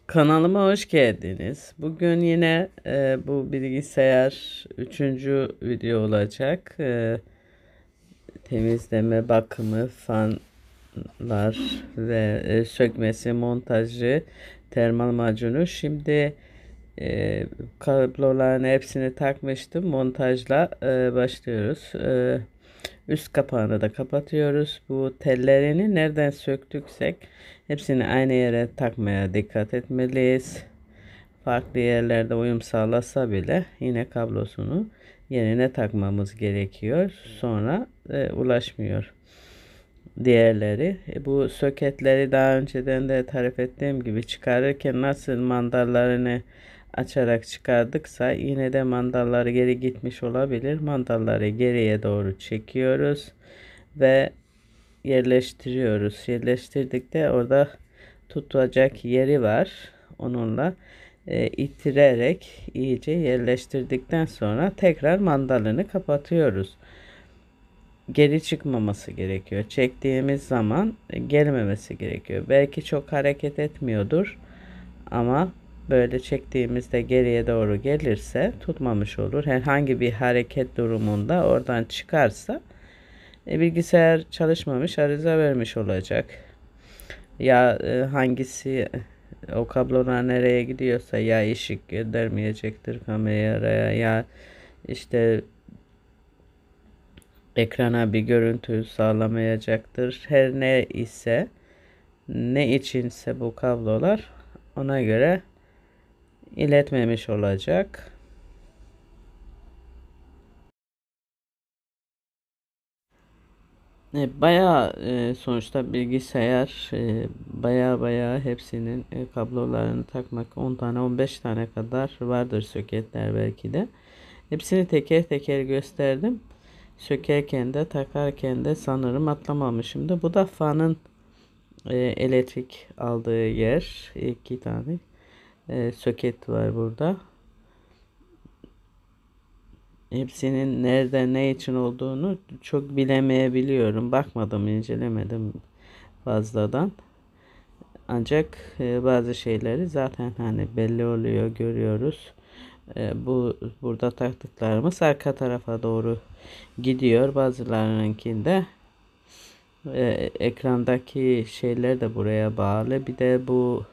Kanalıma hoş geldiniz. Bugün yine bu bilgisayar üçüncü video olacak. Temizleme, bakımı, fanlar ve sökmesi, montajı, termal macunu. Şimdi kabloların hepsini takmıştım. Montajla başlıyoruz. Üst kapağını da kapatıyoruz. Bu tellerini nereden söktüksek hepsini aynı yere takmaya dikkat etmeliyiz. Farklı yerlerde uyum sağlasa bile yine kablosunu yerine takmamız gerekiyor. Sonra ulaşmıyor diğerleri. Bu soketleri daha önceden de tarif ettiğim gibi çıkarırken nasıl mandallarını açarak çıkardıksa yine de mandalları geri gitmiş olabilir. Mandalları geriye doğru çekiyoruz ve yerleştiriyoruz. Yerleştirdikte orada tutacak yeri var. Onunla itirerek iyice yerleştirdikten sonra tekrar mandalını kapatıyoruz. Geri çıkmaması gerekiyor. Çektiğimiz zaman gelmemesi gerekiyor. Belki çok hareket etmiyordur ama böyle çektiğimizde geriye doğru gelirse tutmamış olur. Herhangi bir hareket durumunda oradan çıkarsa bilgisayar çalışmamış, arıza vermiş olacak. Ya hangisi o kablolar nereye gidiyorsa ya ışık göndermeyecektir kameraya ya işte ekrana bir görüntü sağlamayacaktır. Her ne ise ne içinse bu kablolar ona göre iletmemiş olacak. Bayağı sonuçta bilgisayar bayağı hepsinin kablolarını takmak 10 tane 15 tane kadar vardır soketler belki de. Hepsini teker teker gösterdim. Sökerken de takarken de sanırım atlamamışımdı. Bu da fanın elektrik aldığı yer. 2 tane soket var burada. Hepsinin nerede ne için olduğunu çok bilemeyebiliyorum. Bakmadım, incelemedim fazladan. Ancak bazı şeyleri zaten hani belli oluyor, görüyoruz. Bu burada taktıklarımız arka tarafa doğru gidiyor. Bazılarınınkinde ekrandaki şeyler de buraya bağlı. Bir de bu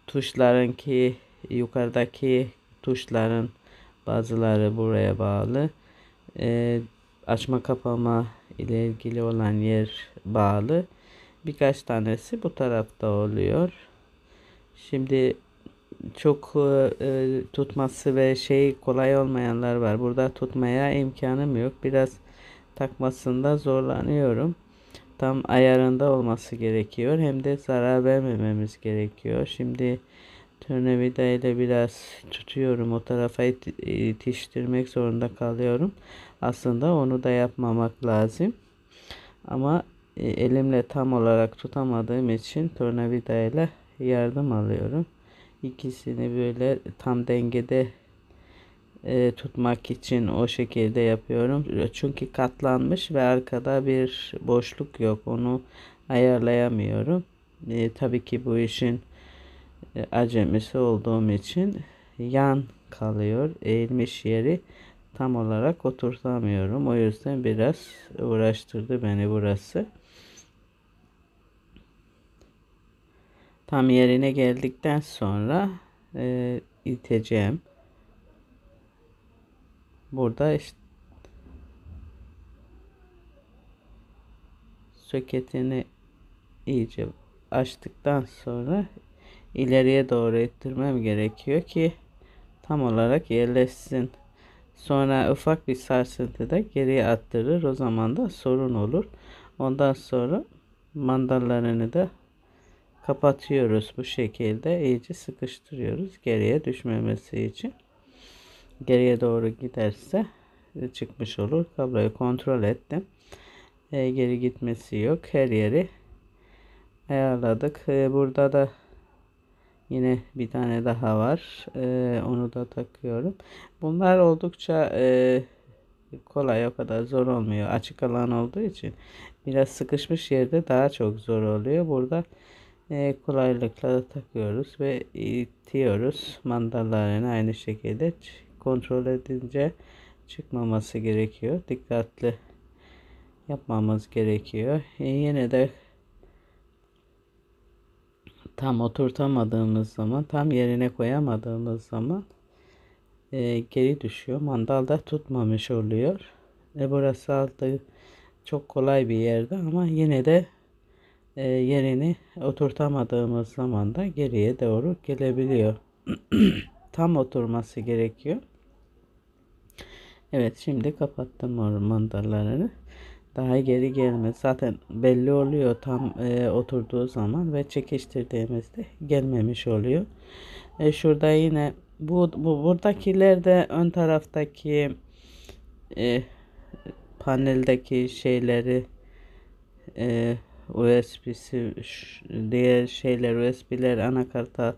tuşlarınki yukarıdaki tuşların bazıları buraya bağlı. Açma kapama ile ilgili olan yer bağlı. Birkaç tanesi bu tarafta oluyor. Şimdi çok tutması ve kolay olmayanlar var. Burada tutmaya imkanım yok. Biraz takmasında zorlanıyorum. Tam ayarında olması gerekiyor. Hem de zarar vermememiz gerekiyor. Şimdi tornavida ile biraz tutuyorum. O tarafa itiştirmek zorunda kalıyorum. Aslında onu da yapmamak lazım. Ama elimle tam olarak tutamadığım için tornavida ile yardım alıyorum. İkisini böyle tam dengede tutmak için o şekilde yapıyorum. Çünkü katlanmış ve arkada bir boşluk yok. Onu ayarlayamıyorum. Tabii ki bu işin acemisi olduğum için yan kalıyor. Eğilmiş yeri tam olarak oturtamıyorum. O yüzden biraz uğraştırdı beni burası. Tam yerine geldikten sonra iteceğim. Burada işte soketini iyice açtıktan sonra ileriye doğru ittirmem gerekiyor ki tam olarak yerleşsin. Sonra ufak bir sarsıntıda geriye attırır. O zaman da sorun olur. Ondan sonra mandallarını da kapatıyoruz bu şekilde. İyice sıkıştırıyoruz geriye düşmemesi için. Geriye doğru giderse çıkmış olur. Kabloyu kontrol ettim. Geri gitmesi yok. Her yeri ayarladık. Burada da yine bir tane daha var. Onu da takıyorum. Bunlar oldukça kolay, o kadar zor olmuyor. Açık alan olduğu için biraz sıkışmış yerde daha çok zor oluyor. Burada kolaylıkla da takıyoruz ve itiyoruz. Mandallarını aynı şekilde kontrol edince çıkmaması gerekiyor. Dikkatli yapmamız gerekiyor. Yine de tam oturtamadığımız zaman, tam yerine koyamadığımız zaman geri düşüyor. Mandal da tutmamış oluyor. Burası altı çok kolay bir yerde ama yine de yerini oturtamadığımız zaman da geriye doğru gelebiliyor. Tam oturması gerekiyor. Evet, şimdi kapattım mandallarını. Daha geri gelmez. Zaten belli oluyor tam oturduğu zaman ve çekiştirdiğimizde gelmemiş oluyor. Şurada yine buradakiler de ön taraftaki paneldeki şeyleri USB'si diğer şeyler USB'ler anakarta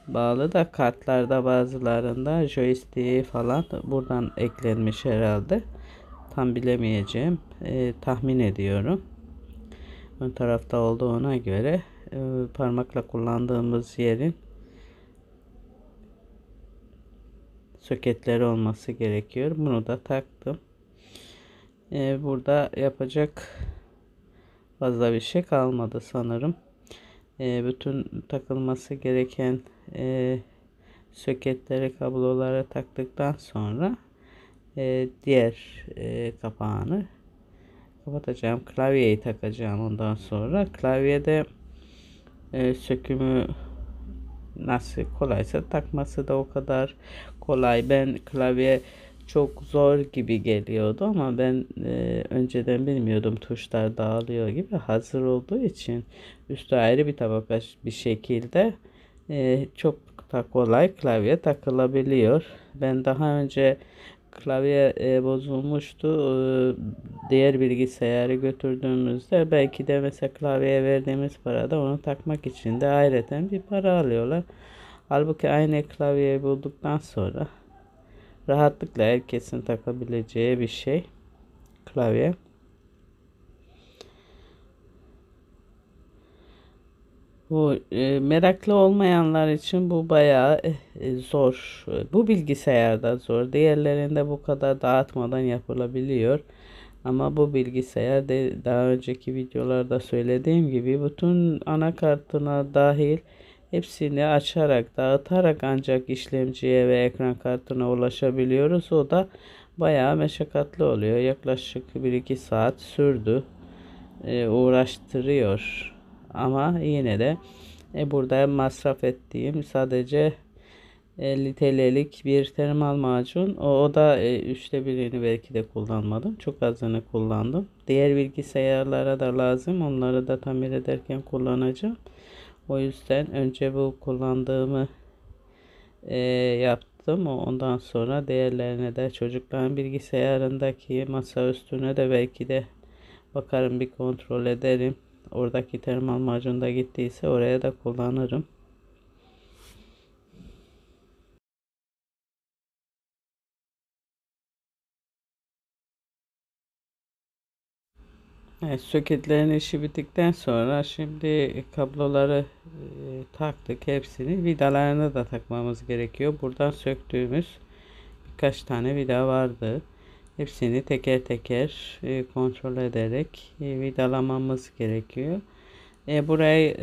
bağlı da kartlarda bazılarında joystick'i falan buradan eklenmiş herhalde. Tam bilemeyeceğim. Tahmin ediyorum. Ön tarafta olduğuna göre parmakla kullandığımız yerin soketleri olması gerekiyor. Bunu da taktım. Burada yapacak fazla bir şey kalmadı sanırım. Bütün takılması gereken soketleri, kabloları taktıktan sonra diğer kapağını kapatacağım. Klavyeyi takacağım ondan sonra. Klavyede sökümü nasıl kolaysa takması da o kadar kolay. Ben klavye çok zor gibi geliyordu ama ben önceden bilmiyordum, tuşlar dağılıyor gibi. Hazır olduğu için üstü ayrı bir tabaka bir şekilde çok da kolay klavye takılabiliyor. Ben daha önce klavye bozulmuştu. Diğer bilgisayarı götürdüğümüzde belki de mesela klavyeye verdiğimiz parada onu takmak için de ayrıca bir para alıyorlar. Halbuki aynı klavyeyi bulduktan sonra rahatlıkla herkesin takabileceği bir şey klavye. Bu meraklı olmayanlar için bu bayağı zor. Bu bilgisayarda zor. Diğerlerinde bu kadar dağıtmadan yapılabiliyor. Ama bu bilgisayar daha önceki videolarda söylediğim gibi bütün anakartına dahil hepsini açarak, dağıtarak ancak işlemciye ve ekran kartına ulaşabiliyoruz. O da bayağı meşakkatli oluyor. Yaklaşık 1-2 saat sürdü. Uğraştırıyor. Ama yine de burada masraf ettiğim sadece 50 TL'lik bir termal macun. O da 1/3'ünü belki de kullanmadım. Çok azını kullandım. Diğer bilgisayarlara da lazım. Onları da tamir ederken kullanacağım. O yüzden önce bu kullandığımı yaptım. Ondan sonra diğerlerine de çocukların bilgisayarındaki masa üstüne de belki de bakarım, bir kontrol ederim. Oradaki termal macun da gittiyse oraya da kullanırım. Evet, soketlerin işi bittikten sonra şimdi kabloları taktık hepsini. Vidalarını da takmamız gerekiyor. Buradan söktüğümüz birkaç tane vida vardı. Hepsini teker teker kontrol ederek vidalamamız gerekiyor. Burayı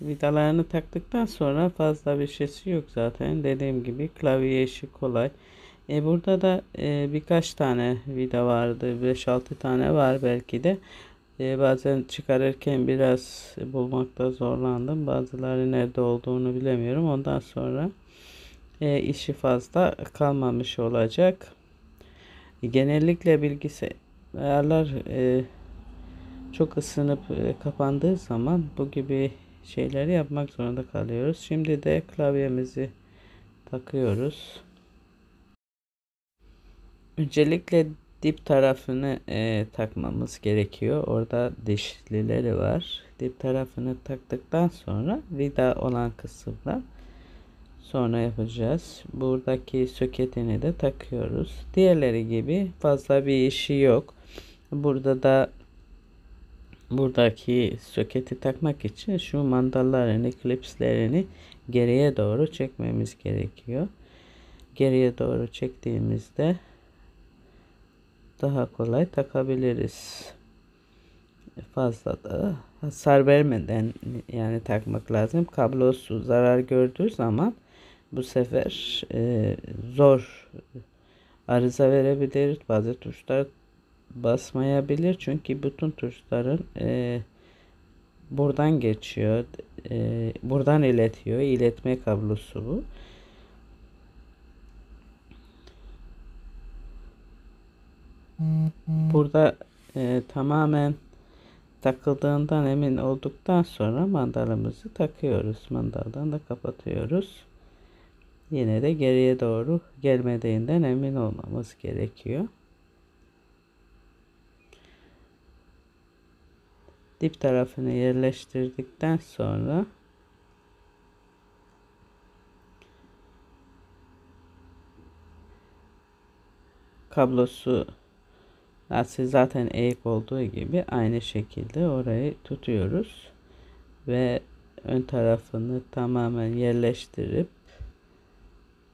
vidalarını taktıktan sonra fazla bir şeysi yok zaten. Dediğim gibi klavye işi kolay. Burada da birkaç tane vida vardı. 5-6 tane var belki de. Bazen çıkarırken biraz bulmakta zorlandım. Bazıları nerede olduğunu bilemiyorum. Ondan sonra işi fazla kalmamış olacak. Genellikle bilgisayarlar çok ısınıp kapandığı zaman bu gibi şeyleri yapmak zorunda kalıyoruz. Şimdi de klavyemizi takıyoruz. Öncelikle dip tarafını takmamız gerekiyor. Orada dişlileri var. Dip tarafını taktıktan sonra vida olan kısımda sonra yapacağız. Buradaki soketini de takıyoruz. Diğerleri gibi fazla bir işi yok. Burada da buradaki soketi takmak için şu mandallarını, klipslerini geriye doğru çekmemiz gerekiyor. Geriye doğru çektiğimizde daha kolay takabiliriz. Fazla da hasar vermeden yani takmak lazım. Kablosu zarar gördüğü zaman bu sefer zor arıza verebilir. Bazı tuşlar basmayabilir. Çünkü bütün tuşların buradan geçiyor. Buradan iletiyor. İletme kablosu bu. Burada tamamen takıldığından emin olduktan sonra mandalımızı takıyoruz. Mandaldan da kapatıyoruz. Yine de geriye doğru gelmediğinden emin olmamız gerekiyor. Dip tarafını yerleştirdikten sonra kablosu nasıl zaten eğik olduğu gibi aynı şekilde orayı tutuyoruz ve ön tarafını tamamen yerleştirip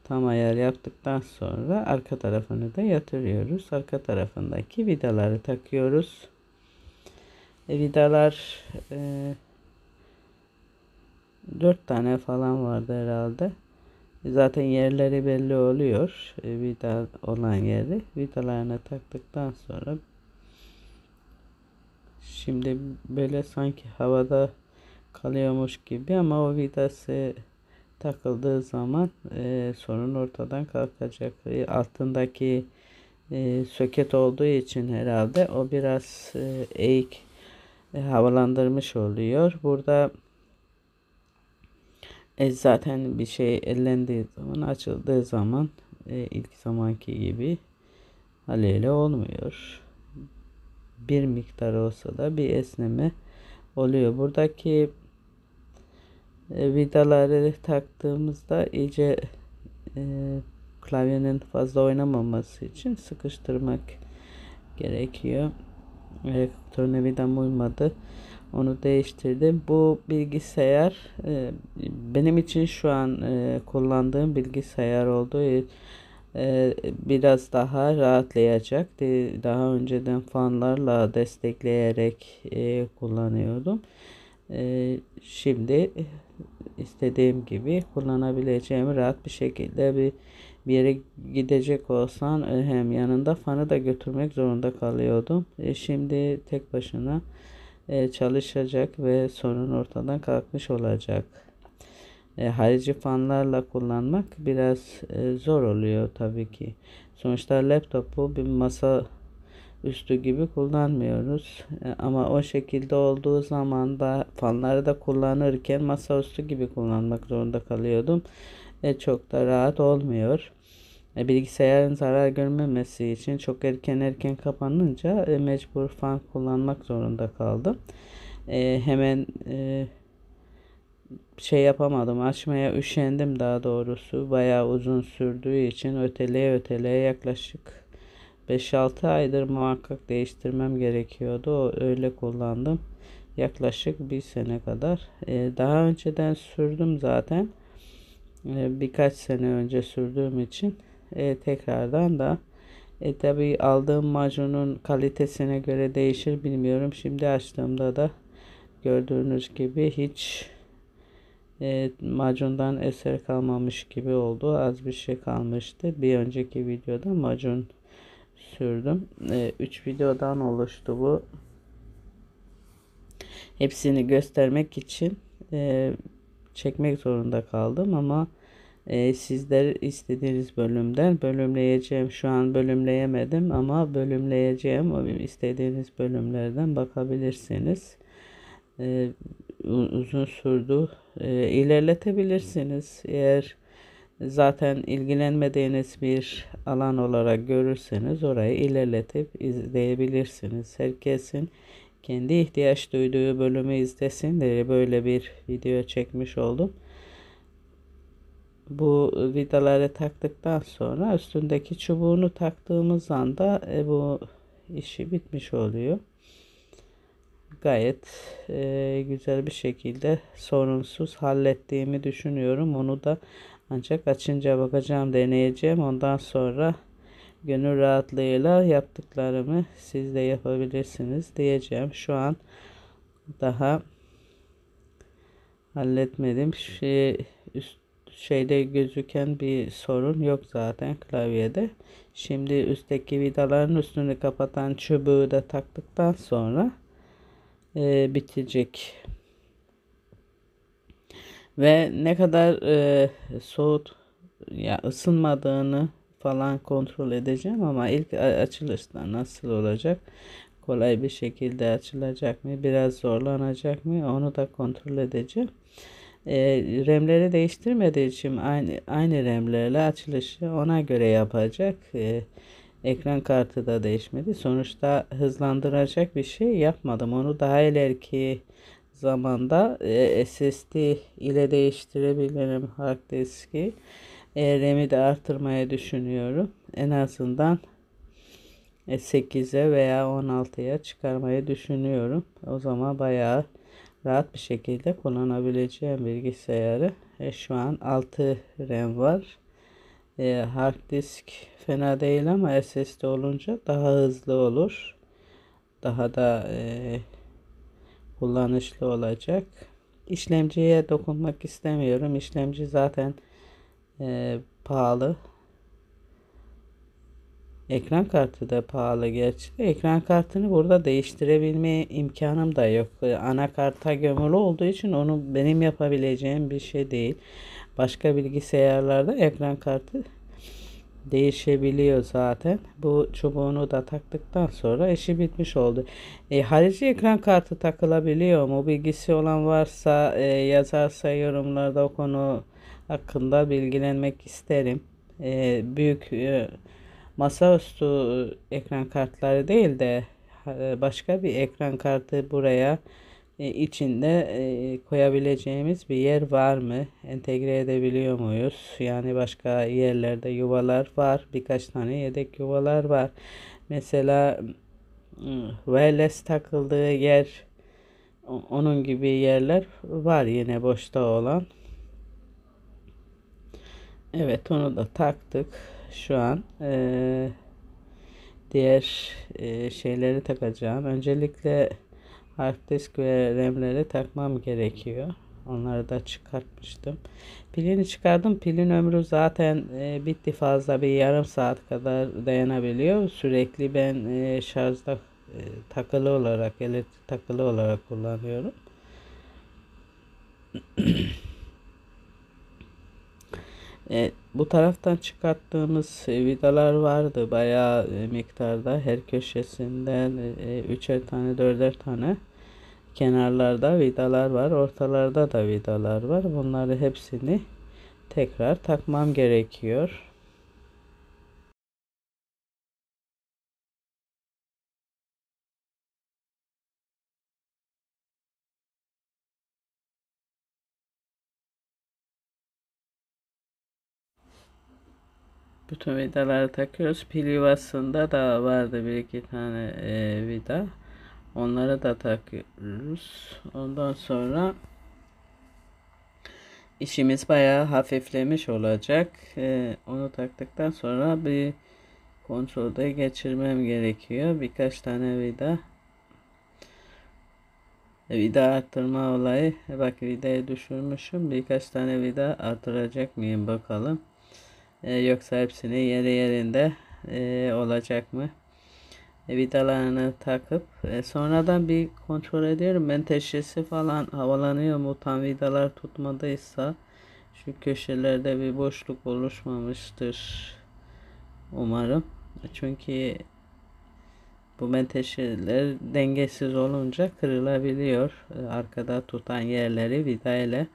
tam ayar yaptıktan sonra arka tarafını da yatırıyoruz. Arka tarafındaki vidaları takıyoruz. Vidalar 4 tane falan vardı herhalde. Zaten yerleri belli oluyor. Vida olan yeri. Vidalarına taktıktan sonra şimdi böyle sanki havada kalıyormuş gibi ama o vidası takıldığı zaman sorun ortadan kalkacak. Altındaki söket olduğu için herhalde o biraz eğik havalandırmış oluyor. Burada zaten bir şey ellendiği zaman açıldığı zaman ilk zamanki gibi haliyle olmuyor. Bir miktar olsa da bir esneme oluyor. Buradaki vidaları taktığımızda iyice klavyenin fazla oynamaması için sıkıştırmak gerekiyor. Tornavidam uymadı. Onu değiştirdim. Bu bilgisayar benim için şu an kullandığım bilgisayar olduğu biraz daha rahatlayacak. Daha önceden fanlarla destekleyerek kullanıyordum. Şimdi istediğim gibi kullanabileceğim rahat bir şekilde bir yere gidecek olsan hem yanında fanı da götürmek zorunda kalıyordum. Şimdi tek başına çalışacak ve sorun ortadan kalkmış olacak. Harici fanlarla kullanmak biraz zor oluyor tabii ki. Sonuçta laptopu bir masa üstü gibi kullanmıyoruz. Ama o şekilde olduğu zaman da fanları da kullanırken masaüstü gibi kullanmak zorunda kalıyordum. Çok da rahat olmuyor. Bilgisayarın zarar görmemesi için çok erken kapanınca mecbur fan kullanmak zorunda kaldım. Hemen şey yapamadım, açmaya üşendim daha doğrusu. Bayağı uzun sürdüğü için öteleye yaklaşık 5-6 aydır muhakkak değiştirmem gerekiyordu. Öyle kullandım. Yaklaşık bir sene kadar. Daha önceden sürdüm zaten. Birkaç sene önce sürdüğüm için tekrardan da tabi aldığım macunun kalitesine göre değişir bilmiyorum. Şimdi açtığımda da gördüğünüz gibi hiç macundan eser kalmamış gibi oldu. Az bir şey kalmıştı. Bir önceki videoda macun sürdüm. 3 videodan oluştu bu. Hepsini göstermek için çekmek zorunda kaldım ama sizler istediğiniz bölümden bölümleyeceğim. Şu an bölümleyemedim ama bölümleyeceğim. O istediğiniz bölümlerden bakabilirsiniz. Uzun sürdü. İlerletebilirsiniz. Eğer zaten ilgilenmediğiniz bir alan olarak görürseniz orayı ilerletip izleyebilirsiniz. Herkesin kendi ihtiyaç duyduğu bölümü izlesin diye böyle bir video çekmiş oldum. Bu vidaları taktıktan sonra üstündeki çubuğunu taktığımız anda bu işi bitmiş oluyor. gayet güzel bir şekilde sorunsuz hallettiğimi düşünüyorum. Onu da ancak açınca bakacağım, deneyeceğim. Ondan sonra gönül rahatlığıyla yaptıklarımı siz de yapabilirsiniz diyeceğim. Şu an daha halletmedim. Üst şeyde gözüken bir sorun yok zaten klavyede. Şimdi üstteki vidaların üstünü kapatan çubuğu da taktıktan sonra bitecek. Ve ne kadar soğut ya ısınmadığını falan kontrol edeceğim ama ilk açılışta nasıl olacak? Kolay bir şekilde açılacak mı? Biraz zorlanacak mı? Onu da kontrol edeceğim. RAM'leri değiştirmediği için aynı RAM'lerle açılışı ona göre yapacak. Ekran kartı da değişmedi. Sonuçta hızlandıracak bir şey yapmadım. Onu daha ileriki zamanda SSD ile değiştirebilirim hard diski. RAM'i de artırmayı düşünüyorum. En azından 8'e veya 16'ya çıkarmayı düşünüyorum. O zaman bayağı rahat bir şekilde kullanabileceğim bilgisayarı. Şu an 6 RAM var. Hard disk fena değil ama SSD olunca daha hızlı olur. Daha da kullanışlı olacak. İşlemciye dokunmak istemiyorum. İşlemci zaten pahalı. Ekran kartı da pahalı gerçi. Ekran kartını burada değiştirebilme imkanım da yok. Anakarta gömülü olduğu için onu benim yapabileceğim bir şey değil. Başka bilgisayarlarda ekran kartı değişebiliyor zaten. Bu çubuğunu da taktıktan sonra işi bitmiş oldu. Harici ekran kartı takılabiliyor mu? Bilgisi olan varsa yazarsa yorumlarda o konu hakkında bilgilenmek isterim. Büyük masaüstü ekran kartları değil de başka bir ekran kartı buraya içinde koyabileceğimiz bir yer var mı? Entegre edebiliyor muyuz? Yani başka yerlerde yuvalar var. Birkaç tane yedek yuvalar var. Mesela wireless takıldığı yer, onun gibi yerler var yine boşta olan. Evet, onu da taktık. Şu an diğer şeyleri takacağım. Öncelikle hard disk ve RAM'leri takmam gerekiyor. Onları da çıkartmıştım. Pilini çıkardım. Pilin ömrü zaten bitti, fazla bir yarım saat kadar dayanabiliyor. Sürekli ben şarjda takılı olarak, elektrik takılı olarak kullanıyorum. Bu taraftan çıkarttığımız vidalar vardı bayağı miktarda, her köşesinden üçer tane dörder tane. Kenarlarda vidalar var, ortalarda da vidalar var. Bunları hepsini tekrar takmam gerekiyor. Bütün vidaları takıyoruz. Pil yuvasında da vardı bir iki tane vida. Onları da takıyoruz. Ondan sonra işimiz bayağı hafiflemiş olacak. Onu taktıktan sonra bir kontrolde geçirmem gerekiyor. Birkaç tane vida arttırma olayı. Bak, vidayı düşürmüşüm. Birkaç tane vida artıracak mıyım bakalım. Yoksa hepsini yerinde olacak mı? Vidalarını takıp sonradan bir kontrol ediyorum. Menteşesi falan havalanıyor mu? Tam vidalar tutmadıysa şu köşelerde bir boşluk oluşmamıştır. Umarım. Çünkü bu menteşeler dengesiz olunca kırılabiliyor. Arkada tutan yerleri vida ile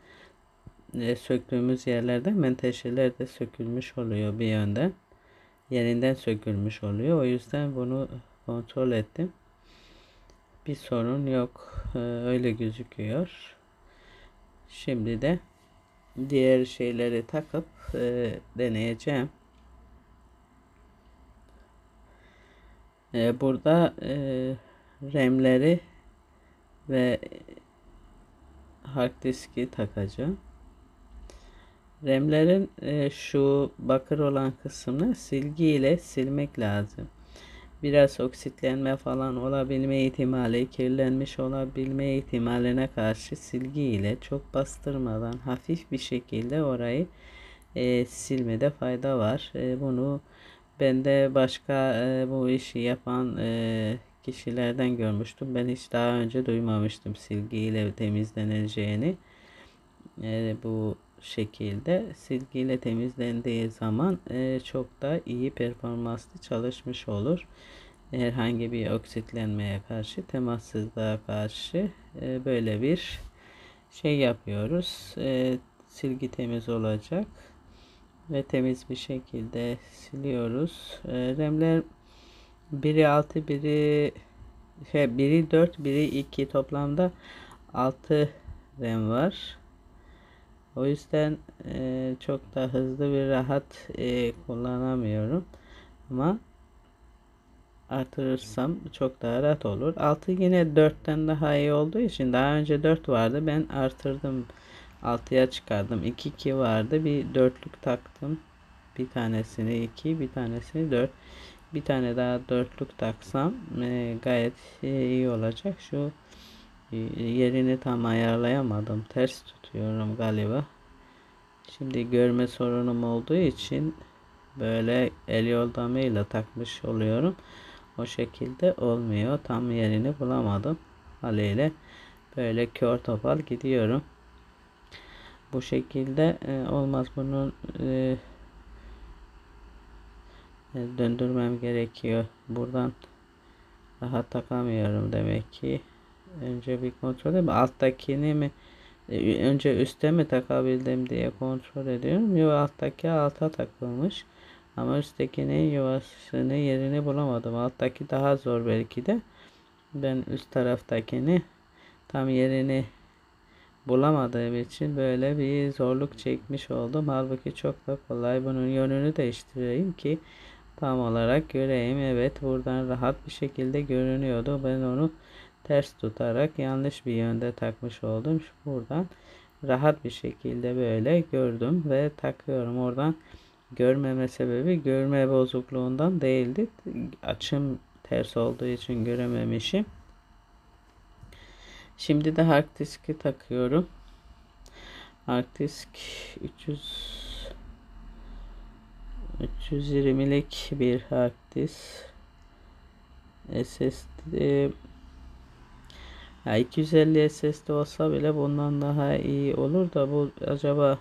söktüğümüz yerlerde menteşeler de sökülmüş oluyor bir yönden. Yerinden sökülmüş oluyor. O yüzden bunu kontrol ettim. Bir sorun yok. Öyle gözüküyor. Şimdi de diğer şeyleri takıp deneyeceğim. Burada RAM'leri ve hard diski takacağım. RAM'lerin şu bakır olan kısmını silgi ile silmek lazım. Biraz oksitlenme falan olabilme ihtimali, kirlenmiş olabilme ihtimaline karşı silgi ile çok bastırmadan hafif bir şekilde orayı silmede fayda var. Bunu ben de başka bu işi yapan kişilerden görmüştüm. Ben hiç daha önce duymamıştım silgiyle temizleneceğini. Bu şekilde silgiyle temizlendiği zaman çok da iyi performanslı çalışmış olur. Herhangi bir oksitlenmeye karşı, temassızlığa karşı böyle bir şey yapıyoruz. Silgi temiz olacak ve temiz bir şekilde siliyoruz. RAM'ler biri 6, biri 4, biri 2, toplamda 6 RAM var. O yüzden çok da hızlı ve rahat kullanamıyorum. Ama artırırsam çok daha rahat olur. 6 yine 4'ten daha iyi olduğu için, daha önce 4 vardı. Ben artırdım. 6'ya çıkardım. 2 vardı. Bir dörtlük taktım. Bir tanesini 2, bir tanesini 4. Bir tane daha dörtlük taksam gayet iyi olacak. Şu yerini tam ayarlayamadım. Ters tutuyorum galiba. Şimdi görme sorunum olduğu için böyle el yordamıyla takmış oluyorum. O şekilde olmuyor. Tam yerini bulamadım. Haliyle böyle kör topal gidiyorum. Bu şekilde olmaz. Bunun döndürmem gerekiyor. Buradan rahat takamıyorum demek ki. Önce bir kontrol edeyim. Alttakini mi önce üste mi takabildim diye kontrol ediyorum. Yok, alttaki alta takılmış. Ama üsttekinin yuvasını, yerini bulamadım. Alttaki daha zor belki de. Ben üst taraftakini tam yerini bulamadığım için böyle bir zorluk çekmiş oldum. Halbuki çok da kolay. Bunun yönünü değiştireyim ki tam olarak göreyim. Evet, buradan rahat bir şekilde görünüyordu. Ben onu ters tutarak yanlış bir yönde takmış oldum. Buradan rahat bir şekilde böyle gördüm ve takıyorum. Oradan görmeme sebebi görme bozukluğundan değildi. Açım ters olduğu için görememişim. Şimdi de hard diski takıyorum. Hard disk 320'lik bir hard disk. SSD 250 SSD olsa bile bundan daha iyi olur da, bu acaba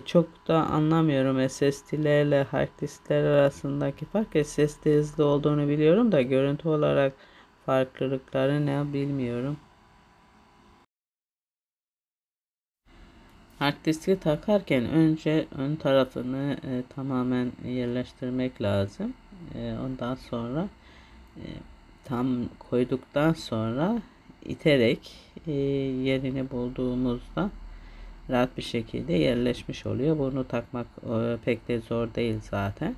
çok da anlamıyorum SSD'lerle hard diskler arasındaki fark. SSD hızlı olduğunu biliyorum da görüntü olarak farklılıkları ne bilmiyorum. Hard diski takarken önce ön tarafını tamamen yerleştirmek lazım. Ondan sonra tam koyduktan sonra iterek yerini bulduğumuzda rahat bir şekilde yerleşmiş oluyor. Bunu takmak pek de zor değil zaten.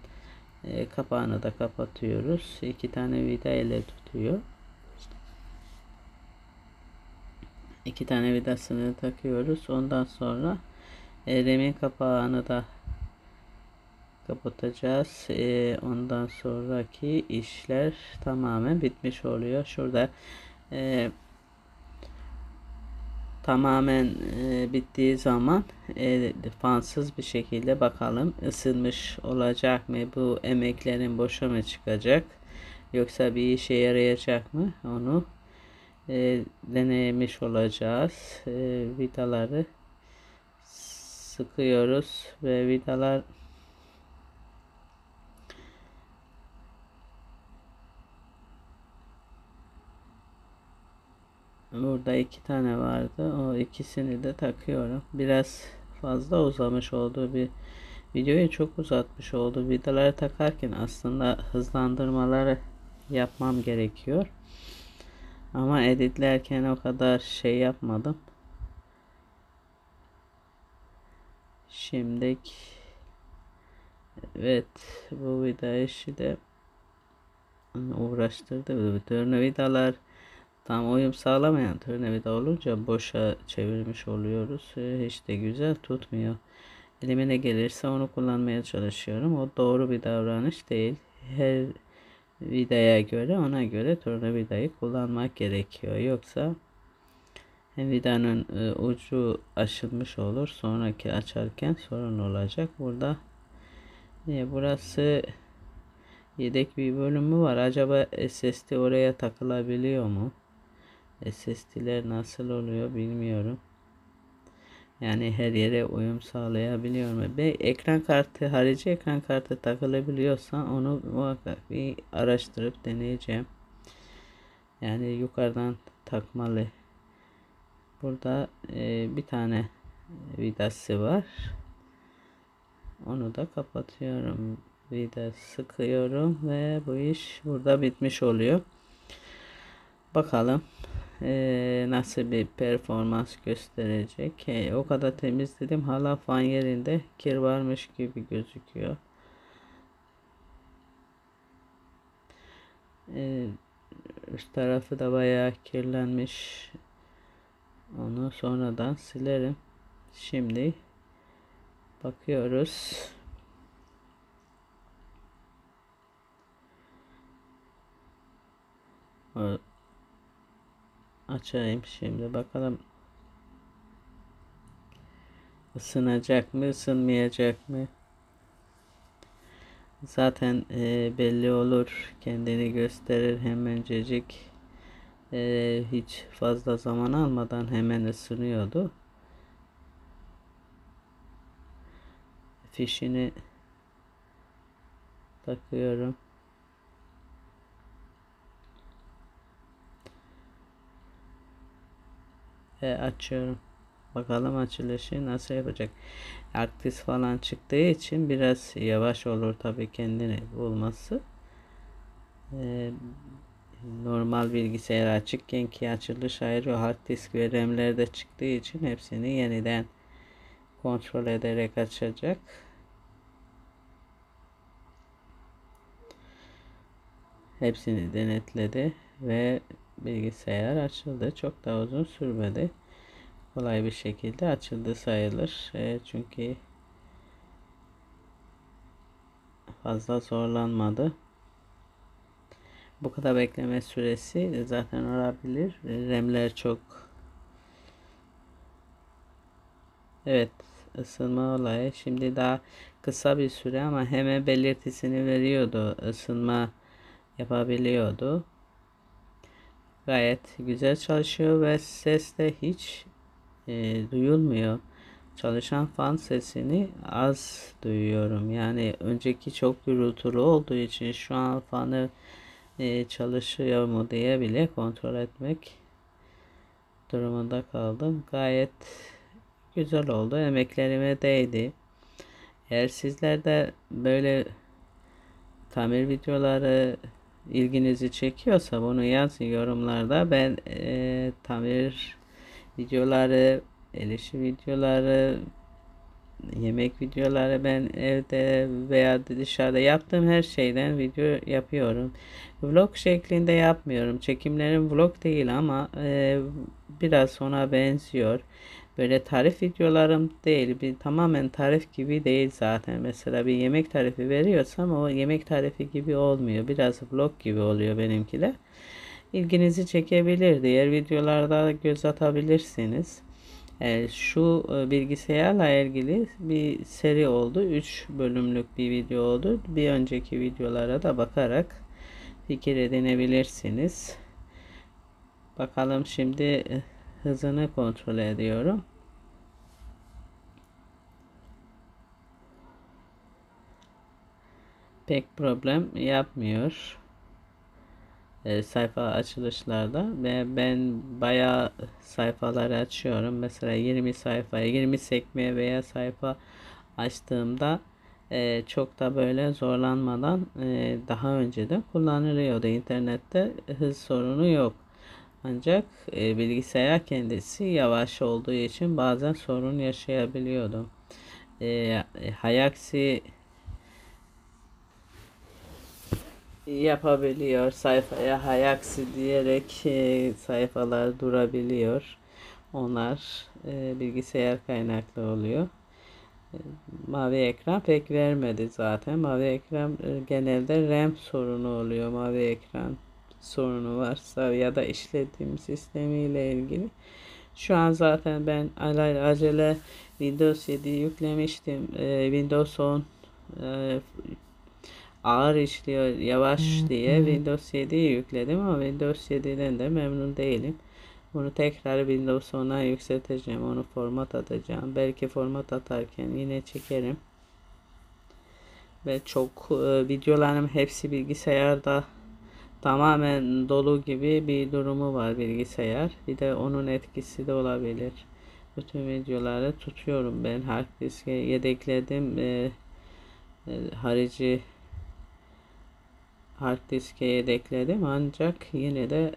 Kapağını da kapatıyoruz. 2 tane vida ile tutuyor. 2 tane vidasını takıyoruz. Ondan sonra RAM'in kapağını da kapatacağız. Ondan sonraki işler tamamen bitmiş oluyor. Şurada tamamen bittiği zaman fansız bir şekilde bakalım ısınmış olacak mı? Bu emeklerin boşa mı çıkacak? Yoksa bir işe yarayacak mı? Onu denemiş olacağız. Vidaları sıkıyoruz ve vidalar burada 2 tane vardı. O ikisini de takıyorum. Biraz fazla uzamış oldu, bir videoyu çok uzatmış oldu. Vidaları takarken aslında hızlandırmaları yapmam gerekiyor. Ama editlerken o kadar şey yapmadım. Şimdi evet, bu vida işi de uğraştırdı. Tornavidalar tam uyum sağlamayan tornavida olunca boşa çevirmiş oluyoruz. Hiç de güzel tutmuyor. Elime ne gelirse onu kullanmaya çalışıyorum. O doğru bir davranış değil. Her vidaya göre, ona göre tornavidayı kullanmak gerekiyor. Yoksa hem vidanın ucu aşınmış olur. Sonraki açarken sorun olacak. Burada burası yedek bir bölümü var. Acaba SSD oraya takılabiliyor mu? SSD'ler nasıl oluyor bilmiyorum. Yani her yere uyum sağlayabiliyor mu? Ekran kartı, harici ekran kartı takılabiliyorsa onu muhakkak bir araştırıp deneyeceğim. Yani yukarıdan takmalı. Burada bir tane vidası var. Onu da kapatıyorum. Vida sıkıyorum ve bu iş burada bitmiş oluyor. Bakalım nasıl bir performans gösterecek. O kadar temizledim. Hala fan yerinde kir varmış gibi gözüküyor. Üst tarafı da bayağı kirlenmiş. Onu sonradan silerim. Şimdi bakıyoruz. Açayım şimdi bakalım ısınacak mı ısınmayacak mı? Zaten belli olur, kendini gösterir hemencecik. Hiç fazla zaman almadan hemen ısınıyordu. Fişini takıyorum. Açıyorum. Bakalım açılışı nasıl yapacak. Artist falan çıktığı için biraz yavaş olur tabii kendini bulması. Normal bilgisayar açıkken ki açılış ayrı, hard disk ve RAM'ler de çıktığı için hepsini yeniden kontrol ederek açacak. Hepsini denetledi ve bilgisayar açıldı. Çok da uzun sürmedi. Kolay bir şekilde açıldı sayılır. Çünkü fazla zorlanmadı. Bu kadar bekleme süresi zaten olabilir. RAM'ler çok. Evet, ısınma olayı. Şimdi daha kısa bir süre ama hemen belirtisini veriyordu. Isınma yapabiliyordu. Gayet güzel çalışıyor ve ses de hiç duyulmuyor. Çalışan fan sesini az duyuyorum. Yani önceki çok gürültülü olduğu için şu an fanı çalışıyor mu diye bile kontrol etmek durumunda kaldım. Gayet güzel oldu. Emeklerime değdi. Eğer sizler de böyle tamir videoları ilginizi çekiyorsa bunu yazın yorumlarda. Ben tamir videoları, el işi videoları, yemek videoları, ben evde veya dışarıda yaptığım her şeyden video yapıyorum. Vlog şeklinde yapmıyorum. Çekimlerim vlog değil ama biraz ona benziyor. Böyle tarif videolarım değil. Tamamen tarif gibi değil zaten. Mesela bir yemek tarifi veriyorsam o yemek tarifi gibi olmuyor. Biraz vlog gibi oluyor benimkiler. İlginizi çekebilir. Diğer videolarda göz atabilirsiniz. Şu bilgisayarla ilgili bir seri oldu. 3 bölümlük bir video oldu. Bir önceki videolara da bakarak fikir edinebilirsiniz. Bakalım şimdi hızını kontrol ediyorum. Pek problem yapmıyor. Sayfa açılışlarda ve ben bayağı sayfaları açıyorum. Mesela 20 sayfa, 20 sekme veya sayfa açtığımda çok da böyle zorlanmadan daha önceden kullanılıyordu. İnternette hız sorunu yok. Ancak bilgisayar kendisi yavaş olduğu için bazen sorun yaşayabiliyordum. Hayaksi yapabiliyor. Sayfaya hay aksi diyerek sayfalar durabiliyor. Onlar bilgisayar kaynaklı oluyor. Mavi ekran pek vermedi zaten. Mavi ekran genelde RAM sorunu oluyor. Mavi ekran sorunu varsa ya da işletim sistemiyle ilgili. Şu an zaten ben acele Windows 7 yüklemiştim. Windows 10 ağır işliyor yavaş diye Windows 7'yi yükledim ama Windows 7'den de memnun değilim. Bunu tekrar Windows 10'a yükselteceğim. Onu format atacağım. Belki format atarken yine çekerim. Ve çok videolarım hepsi bilgisayarda tamamen dolu gibi bir durumu var bilgisayar. Bir de onun etkisi de olabilir. Bütün videoları tutuyorum ben. Hard diske yedekledim. Harici hard diske yedekledim ancak yine de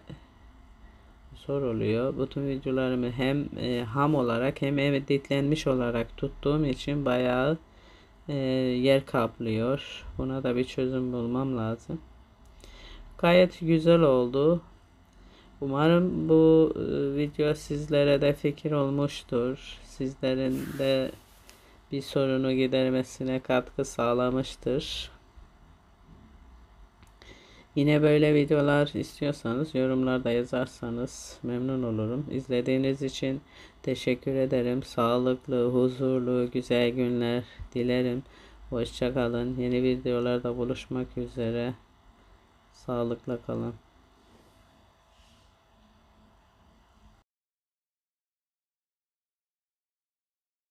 zor oluyor. Bütün videolarımı hem ham olarak hem editlenmiş olarak tuttuğum için bayağı yer kaplıyor. Buna da bir çözüm bulmam lazım. Gayet güzel oldu. Umarım bu video sizlere de fikir olmuştur. Sizlerin de bir sorunu gidermesine katkı sağlamıştır. Yine böyle videolar istiyorsanız yorumlarda yazarsanız memnun olurum. İzlediğiniz için teşekkür ederim. Sağlıklı, huzurlu, güzel günler dilerim. Hoşça kalın. Yeni videolarda buluşmak üzere. Sağlıkla kalın.